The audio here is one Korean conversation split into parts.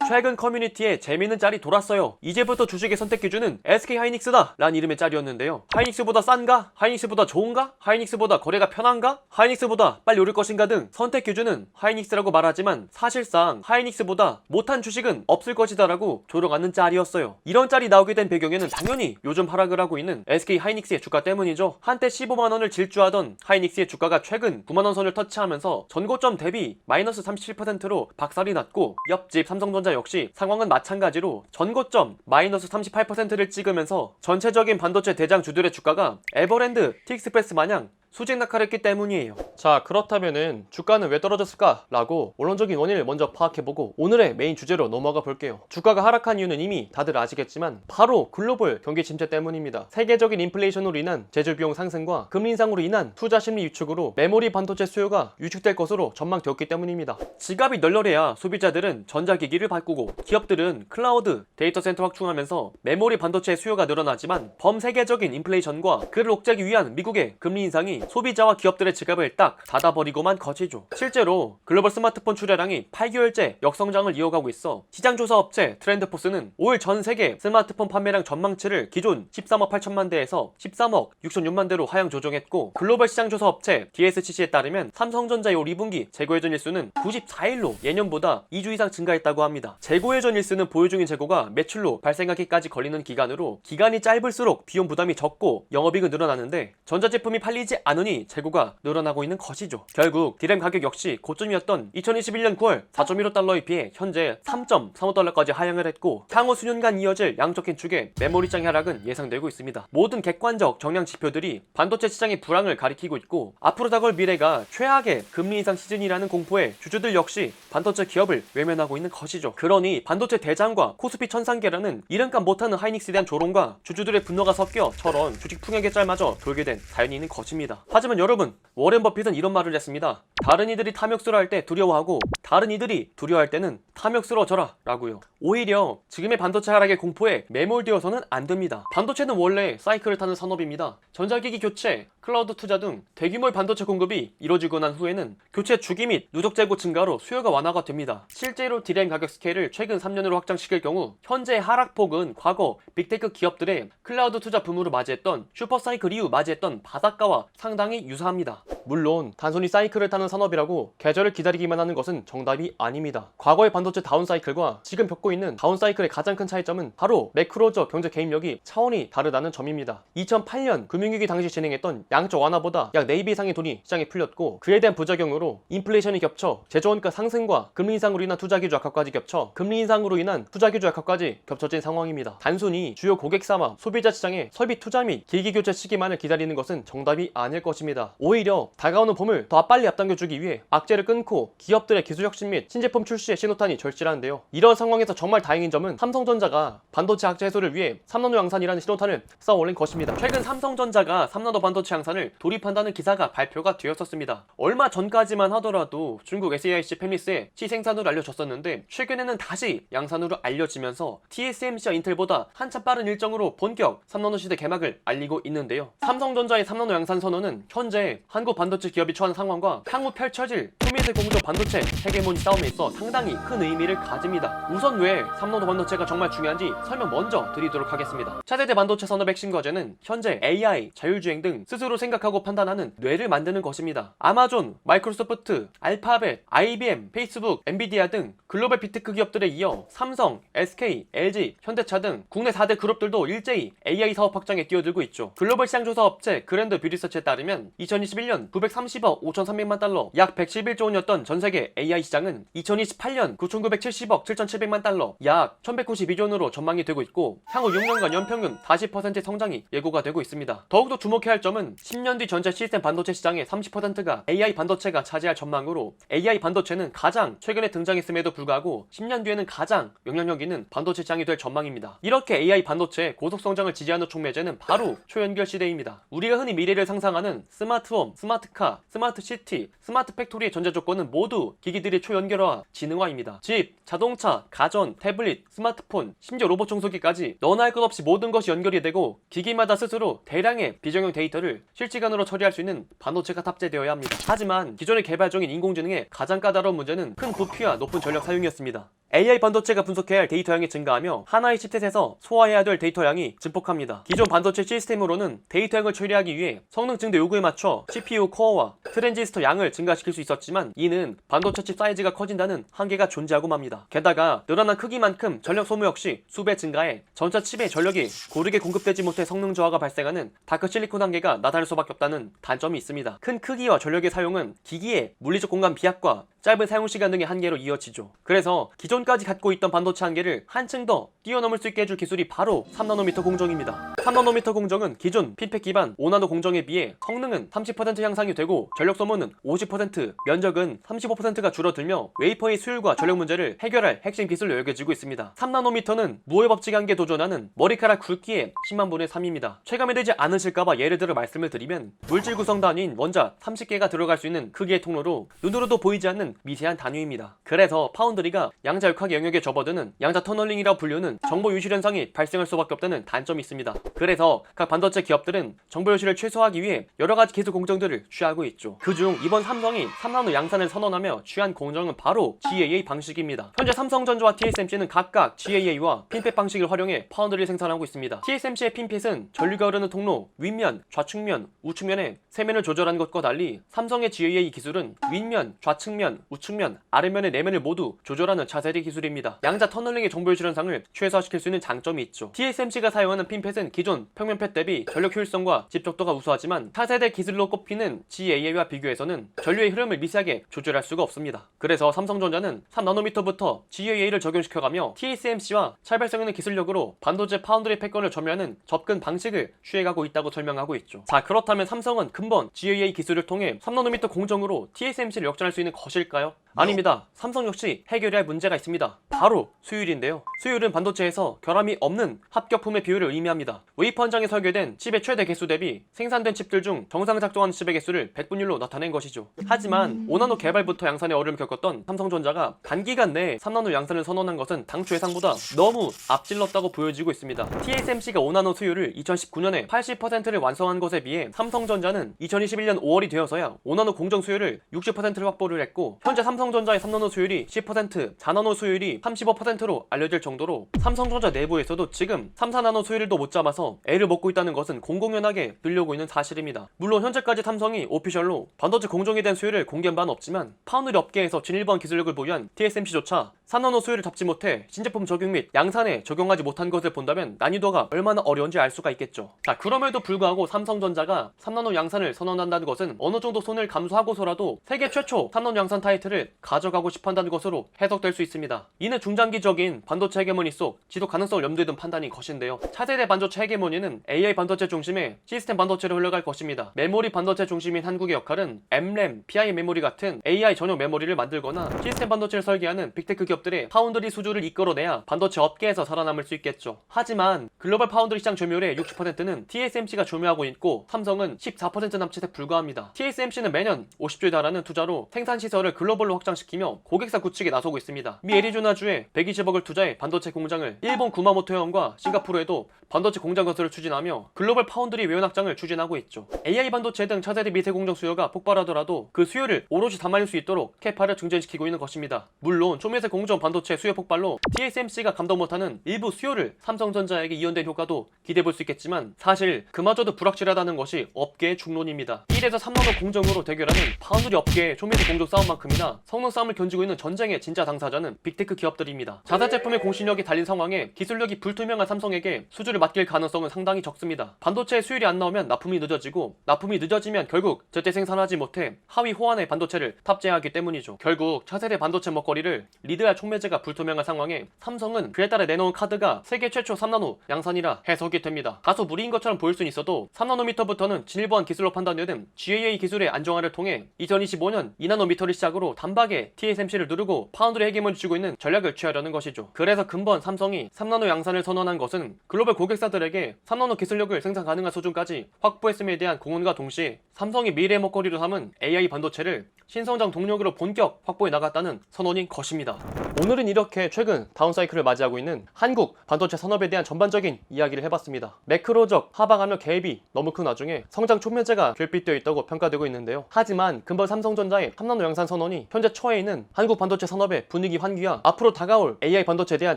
최근 커뮤니티에 재미있는 짤이 돌았어요. 이제부터 주식의 선택 기준은 SK하이닉스다 라는 이름의 짤이었는데요. 하이닉스보다 싼가? 하이닉스보다 좋은가? 하이닉스보다 거래가 편한가? 하이닉스보다 빨리 오를 것인가 등 선택 기준은 하이닉스라고 말하지만 사실상 하이닉스보다 못한 주식은 없을 것이다 라고 조롱하는 짤이었어요. 이런 짤이 나오게 된 배경에는 당연히 요즘 하락을 하고 있는 SK하이닉스의 주가 때문이죠. 한때 15만원을 질주하던 하이닉스의 주가가 최근 9만원 선을 터치하면서 전고점 대비 마이너스 37%로 박살이 났고, 옆집 삼성전자 역시 상황은 마찬가지로 전고점 마이너스 38%를 찍으면서 전체적인 반도체 대장주들의 주가가 에버랜드, 티익스프레스 마냥 수직 낙하했기 때문이에요. 자, 그렇다면은 주가는 왜 떨어졌을까? 라고 원론적인 원인을 먼저 파악해보고 오늘의 메인 주제로 넘어가 볼게요. 주가가 하락한 이유는 이미 다들 아시겠지만 바로 글로벌 경기 침체 때문입니다. 세계적인 인플레이션으로 인한 제조 비용 상승과 금리 인상으로 인한 투자 심리 위축으로 메모리 반도체 수요가 위축될 것으로 전망되었기 때문입니다. 지갑이 널널해야 소비자들은 전자기기를 바꾸고 기업들은 클라우드, 데이터 센터 확충하면서 메모리 반도체 수요가 늘어나지만 범세계적인 인플레이션과 그를 억제하기 위한 미국의 금리 인상이 소비자와 기업들의 지갑을 딱 닫아버리고만 거치죠. 실제로 글로벌 스마트폰 출하량이 8개월째 역성장을 이어가고 있어 시장조사 업체 트렌드포스는 올 전 세계 스마트폰 판매량 전망치를 기존 13억 8천만 대에서 13억 6,600만 대로 하향 조정했고, 글로벌 시장조사 업체 DSCC에 따르면 삼성전자의 올 2분기 재고회전 일수는 94일로 예년보다 2주 이상 증가했다고 합니다. 재고회전 일수는 보유 중인 재고가 매출로 발생하기까지 걸리는 기간으로 기간이 짧을수록 비용 부담이 적고 영업이익은 늘어나는데 전자제품이 팔리지 않으니 재고가 늘어나고 있는 것이죠. 결국 디램 가격 역시 고점이었던 2021년 9월 4.15달러에 비해 현재 3.35달러까지 하향을 했고, 향후 수년간 이어질 양적 긴축에 메모리 시장 하락은 예상되고 있습니다. 모든 객관적 정량 지표들이 반도체 시장의 불황을 가리키고 있고, 앞으로 다가올 미래가 최악의 금리 인상 시즌이라는 공포에 주주들 역시 반도체 기업을 외면하고 있는 것이죠. 그러니 반도체 대장과 코스피 천상계라는 이름값 못하는 하이닉스에 대한 조롱과 주주들의 분노가 섞여 저런 주식 풍요의 짤마저 돌게 된 사연이 있는 것입니다. 하지만 여러분, 워렌 버핏은 이런 말을 했습니다. 다른 이들이 탐욕스러워 할 때 두려워하고 다른 이들이 두려워할 때는 탐욕스러워져라 라고요. 오히려 지금의 반도체 하락의 공포에 매몰되어서는 안 됩니다. 반도체는 원래 사이클을 타는 산업입니다. 전자기기 교체, 클라우드 투자 등 대규모의 반도체 공급이 이루어지고 난 후에는 교체 주기 및 누적 재고 증가로 수요가 완화가 됩니다. 실제로 디램 가격 스케일을 최근 3년으로 확장시킬 경우 현재의 하락폭은 과거 빅테크 기업들의 클라우드 투자 붐으로 맞이했던 슈퍼사이클 이후 맞이했던 바닷가와 상당히 유사합니다. 물론 단순히 사이클을 타는 산업이라고 계절을 기다리기만 하는 것은 정답이 아닙니다. 과거의 반도체 다운사이클과 지금 겪고 있는 다운사이클의 가장 큰 차이점은 바로 매크로적 경제 개입력이 차원이 다르다는 점입니다. 2008년 금융위기 당시 진행했던 양적 완화보다 약 4배 이상의 돈이 시장에 풀렸고, 그에 대한 부작용으로 인플레이션이 겹쳐 제조원가 상승과 금리 인상으로 인한 투자기조 악화까지 겹쳐 금리 인상으로 인한 투자기조 악화까지 겹쳐진 상황입니다. 단순히 주요 고객사와 소비자 시장의 설비 투자 및 기기 교체 시기만을 기다리는 것은 정답이 아닐 것입니다. 오히려 다가오는 봄을 더 빨리 앞당겨주기 위해 악재를 끊고 기업들의 기술혁신 및 신제품 출시의 신호탄이 절실한데요. 이런 상황에서 정말 다행인 점은 삼성전자가 반도체 악재 해소를 위해 3나노 양산이라는 신호탄을 쌓아 올린 것입니다. 최근 삼성전자가 3나노 반도체 양산을 돌입한다는 기사가 발표가 되었었습니다. 얼마 전까지만 하더라도 중국 SAIC 팹리스의 시생산으로 알려졌었는데, 최근에는 다시 양산으로 알려지면서 TSMC와 인텔보다 한참 빠른 일정으로 본격 3나노 시대 개막을 알리고 있는데요. 삼성전자의 3나노 양산 선언은 현재 한국 반도체 기업이 처한 상황과 향후 펼쳐질 초미세 공조 반도체 헤게모니 싸움에 있어 상당히 큰 의미를 가집니다. 우선 왜 3나노 반도체가 정말 중요한지 설명 먼저 드리도록 하겠습니다. 차세대 반도체 산업의 핵심 과제는 현재 AI, 자율주행 등 스스로 생각하고 판단하는 뇌를 만드는 것입니다. 아마존, 마이크로소프트, 알파벳, IBM, 페이스북, 엔비디아 등 글로벌 빅테크 기업들에 이어 삼성, SK, LG, 현대차 등 국내 4대 그룹들도 일제히 AI 사업 확장에 뛰어들고 있죠. 글로벌 시장조사 업체 그랜드 뷰리서치에 따르면 2021년 930억 5,300만 달러, 약 111조 원이었던 전세계 AI 시장은 2028년 9,970억 7,700만 달러, 약 1,192조 원으로 전망이 되고 있고, 향후 6년간 연평균 40%의 성장이 예고가 되고 있습니다. 더욱더 주목해야 할 점은 10년 뒤 전체 시스템 반도체 시장의 30%가 AI 반도체가 차지할 전망으로, AI 반도체는 가장 최근에 등장했음에도 불구하고 10년 뒤에는 가장 영향력 있는 반도체 시장이 될 전망입니다. 이렇게 AI 반도체의 고속 성장을 지지하는 촉매제는 바로 초연결 시대입니다. 우리가 흔히 미래를 상상하는 스마트홈, 스마트 스마트카, 스마트시티, 스마트 팩토리의 전제 조건은 모두 기기들의 초연결화, 지능화입니다. 집, 자동차, 가전, 태블릿, 스마트폰, 심지어 로봇 청소기까지 너나 할 것 없이 모든 것이 연결이 되고 기기마다 스스로 대량의 비정형 데이터를 실시간으로 처리할 수 있는 반도체가 탑재되어야 합니다. 하지만 기존의 개발 중인 인공지능의 가장 까다로운 문제는 큰 부피와 높은 전력 사용이었습니다. AI 반도체가 분석해야 할 데이터 양이 증가하며 하나의 칩셋에서 소화해야 될 데이터 양이 증폭합니다. 기존 반도체 시스템으로는 데이터 양을 처리하기 위해 성능 증대 요구에 맞춰 CPU 코어와 트랜지스터 양을 증가시킬 수 있었지만 이는 반도체 칩 사이즈가 커진다는 한계가 존재하고 맙니다. 게다가 늘어난 크기만큼 전력 소모 역시 수배 증가해 전차 칩의 전력이 고르게 공급되지 못해 성능 저하가 발생하는 다크 실리콘 한계가 나타날 수밖에 없다는 단점이 있습니다. 큰 크기와 전력의 사용은 기기의 물리적 공간 비약과 짧은 사용시간 등의 한계로 이어지죠. 그래서 기존까지 갖고 있던 반도체 한계를 한층 더 뛰어넘을 수 있게 해줄 기술이 바로 3나노미터 공정입니다. 3나노미터 공정은 기존 핀팩 기반 5나노 공정에 비해 성능은 30% 향상이 되고 전력 소모는 50%, 면적은 35%가 줄어들며 웨이퍼의 수율과 전력 문제를 해결할 핵심 기술로 여겨지고 있습니다. 3나노미터는 무의 법칙 한계에 도전하는 머리카락 굵기의 10만 분의 3입니다. 체감이 되지 않으실까봐 예를 들어 말씀을 드리면 물질 구성 단위인 원자 30개가 들어갈 수 있는 크기의 통로로 눈으로도 보이지 않는 미세한 단위입니다. 그래서 파운드리가 양자역학의 영역에 접어드는 양자 터널링이라 불리는 정보 유실 현상이 발생할 수밖에 없다는 단점이 있습니다. 그래서 각 반도체 기업들은 정보 유실을 최소화하기 위해 여러가지 기술 공정들을 취하고 있죠. 그중 이번 삼성이 3나노 양산을 선언하며 취한 공정은 바로 GAA 방식입니다. 현재 삼성전자와 TSMC는 각각 GAA와 핀펫 방식을 활용해 파운드리를 생산하고 있습니다. TSMC의 핀펫은 전류가 흐르는 통로, 윗면, 좌측면, 우측면에 세면을 조절하는 것과 달리 삼성의 GAA 기술은 윗면, 좌측면, 우측면, 아래면의 내면을 모두 조절하는 차세대 기술입니다. 양자 터널링의 정보 유실 현상을 최소화시킬 수 있는 장점이 있죠. TSMC가 사용하는 핀펫은 기존 평면펫 대비 전력 효율성과 집적도가 우수하지만 차세대 기술로 꼽히는 GAA와 비교해서는 전류의 흐름을 미세하게 조절할 수가 없습니다. 그래서 삼성전자는 3나노미터부터 GAA를 적용시켜가며 TSMC와 차별성 있는 기술력으로 반도체 파운드리 패권을 점유하는 접근 방식을 취해가고 있다고 설명하고 있죠. 자, 그렇다면 삼성은 근본 GAA 기술을 통해 3나노미터 공정으로 TSMC를 역전할 수 있는 것일까요? 아닙니다. 삼성 역시 해결해야 할 문제가 있습니다. 바로 수율인데요. 수율은 반도체에서 결함이 없는 합격품의 비율을 의미합니다. 웨이퍼 한 장에 설계된 칩의 최대 개수 대비 생산된 칩들 중 정상 작동하는 칩의 개수를 100분율로 나타낸 것이죠. 하지만 5나노 개발부터 양산에 어려움을 겪었던 삼성전자가 단기간 내에 3나노 양산을 선언한 것은 당초 예상보다 너무 앞질렀다고 보여지고 있습니다. TSMC가 5나노 수율을 2019년에 80%를 완성한 것에 비해 삼성전자는 2021년 5월이 되어서야 5나노 공정 수율을 60%를 확보를 했고 현재 삼성전자의 3나노 수율이 10%, 4나노 수율이 35%로 알려질 정도로 삼성전자 내부에서도 지금 3, 4나노 수율도 못 잡아서 애를 먹고 있다는 것은 공공연하게 늘려오고 있는 사실입니다. 물론 현재까지 삼성이 오피셜로 반도체 공정에 대한 수율을 공개한 바는 없지만 파운드리 업계에서 진일보한 기술력을 보유한 TSMC조차 3나노 수율을 잡지 못해 신제품 적용 및 양산에 적용하지 못한 것을 본다면 난이도가 얼마나 어려운지 알 수가 있겠죠. 자, 그럼에도 불구하고 삼성전자가 3나노 양산을 선언한다는 것은 어느 정도 손을 감수하고서라도 세계 최초 3나노 양산 타이틀을 가져가고 싶어한다는 것으로 해석될 수 있습니다. 이는 중장기적인 반도체 헤게모니 속 지속 가능성을 염두에 둔 판단인 것인데요. 차세대 반도체 헤게모니는 AI 반도체 중심의 시스템 반도체로 흘러갈 것입니다. 메모리 반도체 중심인 한국의 역할은 M램, PI 메모리 같은 AI 전용 메모리를 만들거나 시스템 반도체를 설계하는 빅테크 기업들의 파운드리 수주를 이끌어내야 반도체 업계에서 살아남을 수 있겠죠. 하지만 글로벌 파운드리 시장 점유율의 60%는 TSMC가 점유하고 있고 삼성은 14% 남짓에 불과합니다. TSMC는 매년 50조에 달하는 투자로 생산 시설을 글로벌로 확장시키며 고객사 구축에 나서고 있습니다. 미 애리조나주에 120억을 투자해 반도체 공장을 일본 구마모토현과 싱가포르에도 반도체 공장 건설을 추진하며 글로벌 파운드리 외연 확장을 추진하고 있죠. AI 반도체 등 차세대 미세 공정 수요가 폭발하더라도 그 수요를 오롯이 담아낼 수 있도록 캐파를 증진시키고 있는 것입니다. 물론 초미세 공정 반도체 수요 폭발로 TSMC가 감당 못하는 일부 수요를 삼성전자에게 이연된 효과도 기대해볼 수 있겠지만 사실 그마저도 불확실하다는 것이 업계의 중론입니다. 1에서 3나노 공정으로 대결하는 파운드리 업계의 초미세 공정 싸움만큼이나 성능 싸움을 견지고 있는 전쟁의 진짜 당사자는 빅테크 기업들입니다. 자사 제품의 공신력이 달린 상황에 기술력이 불투명한 삼성에게 수주를 맡길 가능성은 상당히 적습니다. 반도체의 수율이 안 나오면 납품이 늦어지고 납품이 늦어지면 결국 제때 생산하지 못해 하위 호환의 반도체를 탑재하기 때문이죠. 결국 차세대 반도체 먹거리를 리드할 촉매제가 불투명한 상황에 삼성은 그에 따라 내놓은 카드가 세계 최초 3나노 양산이라 해석이 됩니다. 다소 무리인 것처럼 보일 수는 있어도 3나노미터부터는 진일보한 기술로 판단되는 GAA 기술의 안정화를 통해 2025년 2나노미터를 시작으로 단박에 TSMC를 누르고 파운드리 헤게모니 쥐고 있는 전략을 취하려는 것이죠. 그래서 근본 삼성이 3나노 양산을 선언한 것은 글로벌 고객사들에게 3나노 기술력을 생산 가능한 수준까지 확보했음에 대한 공언과 동시에 삼성이 미래의 먹거리로 삼은 AI 반도체를 신성장 동력으로 본격 확보해 나갔다는 선언인 것입니다. 오늘은 이렇게 최근 다운사이클을 맞이하고 있는 한국 반도체 산업에 대한 전반적인 이야기를 해봤습니다. 매크로적 하방하며 갭이 너무 큰 와중에 성장 촉매제가 결핍되어 있다고 평가되고 있는데요. 하지만 근본 삼성전자의 3나노 양산 선언이 현재 처해 있는 한국 반도체 산업의 분위기 환기와 앞으로 다가올 AI 반도체에 대한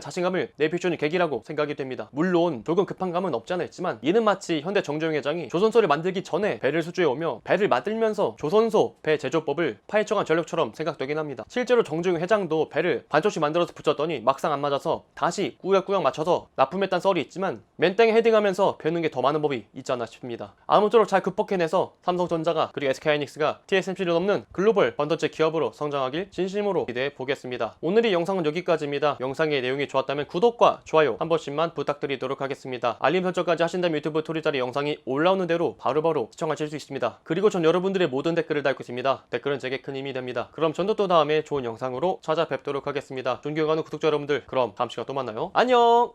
자신감을 내비추는 계기라고 생각이 됩니다. 물론 조금 급한 감은 없지 않아 있지만 이는 마치 현대 정주영 회장이 조선소를 만들기 전에 배를 수주해 오며 배를 만들면서 조선소 배 제조법을 파헤쳐간 전력처럼 생각되긴 합니다. 실제로 정주영 회장도 배를 반쪽씩 만들어서 붙였더니 막상 안 맞아서 다시 꾸역꾸역 맞춰서 납품했다는 썰이 있지만 맨땅에 헤딩하면서 배우는 게 더 많은 법이 있지 않나 싶습니다. 아무쪼록 잘 극복해내서 삼성전자가 그리고 SK하이닉스가 TSMC를 넘는 글로벌 반도체 기업으로 성장하길 진심으로 기대해 보겠습니다. 오늘 이 영상은 여기까지입니다. 영상의 내용이 좋았다면 구독과 좋아요 한 번씩만 부탁드리도록 하겠습니다. 알림 설정까지 하신다면 유튜브 토리자리 영상이 올라오는 대로 바로바로 시청하실 수 있습니다. 그리고 전 여러분들의 모든 댓글을 달고 있습니다. 댓글은 제게 큰 힘이 됩니다. 그럼 전도 또 다음에 좋은 영상으로 찾아뵙도록 하겠습니다. 존경하는 구독자 여러분들, 그럼 다음 시간 또 만나요. 안녕.